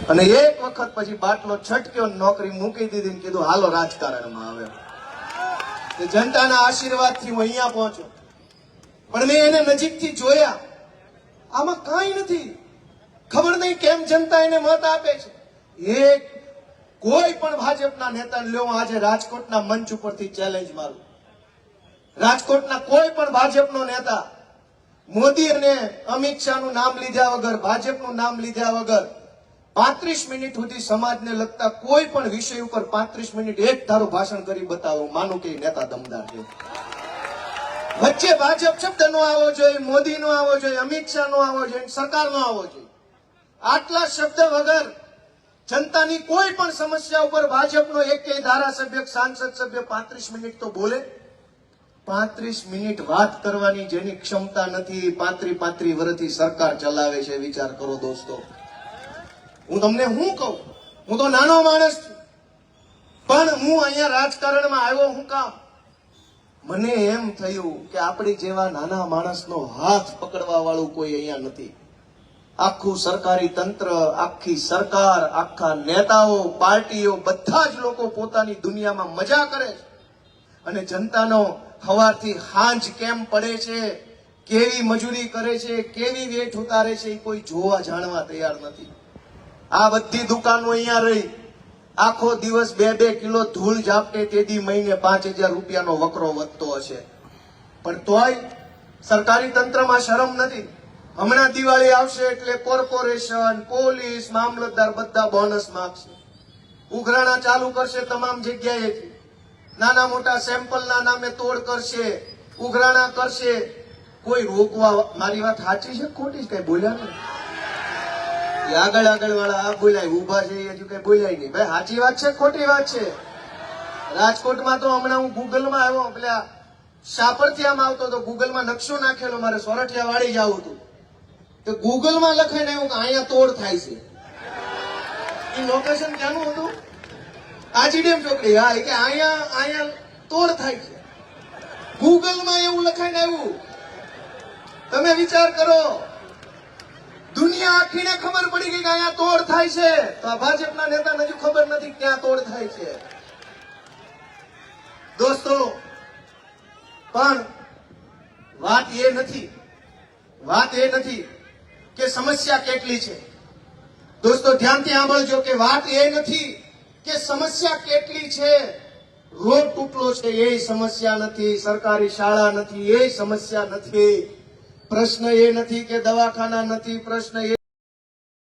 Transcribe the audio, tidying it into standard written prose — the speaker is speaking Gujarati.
અને એક વખત પછી બાટલો છટક્યો, નોકરી મૂકી દીધી, કીધું હાલો રાજકારણમાં આવે. જનતાના આશીર્વાદથી હું અહીંયા પહોંચ્યો. પણ મેં એને નજીકથી જોયા, આમાં કાંઈ નથી. ખબર નહીં કેમ જનતા એને મત આપે છે. એક કોઈ પણ ભાજપના નેતાને લ્યો, આજે રાજકોટના મંચ ઉપરથી ચેલેન્જ મારું, રાજકોટના કોઈ પણ ભાજપનો નેતા મોદી અને અમિત શાહનું નામ લીધા વગર, ભાજપનું નામ લીધા વગર 35 મિનિટ સુધી સમાજને લગતા કોઈ પણ વિષય ઉપર 35 મિનિટ એક ધારું ભાષણ કરી બતાવો, માનું કે નેતા દમદાર છે. વચ્ચે ભાજપ શબ્દ નો આવવો જોઈએ, મોદી નો આવવો જોઈએ, અમિત શાહ નો આવવો જોઈએ, સરકાર નો આવવો જોઈએ. આટલા શબ્દ વગર જનતાની કોઈ પણ સમસ્યા ઉપર ભાજપનો એક ધારાસભ્ય, સાંસદ સભ્ય 35 મિનિટ તો બોલે. 35 મિનિટ વાત કરવાની જેની ક્ષમતા નથી, 35 વર્ષથી સરકાર ચલાવે છે. વિચાર કરો દોસ્તો. હું તમને શું કહું, હું તો નાનો માણસ છું, પણ હું અહીંયા રાજકારણમાં આવ્યો હું કામ? મને એમ થયું કે આપણી જેવા નાના માણસનો હાથ પકડવા વાળું કોઈ અહીંયા નથી. આખું સરકારી તંત્ર, આખી સરકાર, આખા નેતાઓ, પાર્ટીઓ, બધા જ લોકો પોતાની દુનિયામાં મજા કરે છે. અને જનતાનો સવારથી સાંજ કેમ પડે છે, કેવી મજૂરી કરે છે, કેવી વેઠ ઉતારે છે, એ કોઈ જોવા જાણવા તૈયાર નથી. આ બધી દુકાનો અહીંયા રહી, આખો દિવસ 2-2 કિલો ધૂળ ઝાપટે, તેથી મહિને 5000 રૂપિયાનો વકરો વધતો હશે. પણ તોય સરકારી તંત્રમાં શરમ નથી. હમણાં દિવાળી આવશે એટલે કોર્પોરેશન, પોલીસ, મામલતદાર બધા બોનસ માંગશે. ઉઘરાણા ચાલુ કરશે તમામ જગ્યાએથી. નાના મોટા સેમ્પલના નામે તોડ કરશે, ઉઘરાણા કરશે. કોઈ રોકવા, મારી વાત સાચી છે ખોટી છે? કઈ બોલ્યા નહીં. આગળ વાળા આ બોલાય, ઉભા છે હજુ કઈ બોલાય નહીં. ભાઈ સાચી વાત છે ખોટી વાત છે? રાજકોટમાં તો હમણાં હું ગૂગલમાં આવ્યો, પેલા શાપરથી આમ આવતો તો ગૂગલમાં નકશો નાખેલો, મારે સોરઠિયા વાળી જવું હતું. તો ગૂગલમાં લખાઈને આવ્યું કે અહીંયા તોડ થાય છે. એ લોકેશન ક્યાંનું હતું? આજીડેમ ચોકડી. હા, કે અહીંયા તોડ થાય છે. ગૂગલમાં એવું લખાઈને આવ્યું. તમે વિચાર કરો, દુનિયા આખીને ખબર પડી ગઈ કે અહીંયા તોડ થાય છે, તો આ ભાજપના નેતાને હજુ ખબર નથી ક્યાં તોડ થાય છે. દોસ્તો, પણ વાત એ નથી કે સમસ્યા કેટલી છે. દોસ્તો ધ્યાનથી સાંભળજો કે વાત એ નથી કે સમસ્યા કેટલી છે. રોડ તૂટલો છે એ સમસ્યા નથી, સરકારી શાળા નથી એ સમસ્યા નથી, પ્રશ્ન એ નથી કે દવાખાના નથી, પ્રશ્ન એ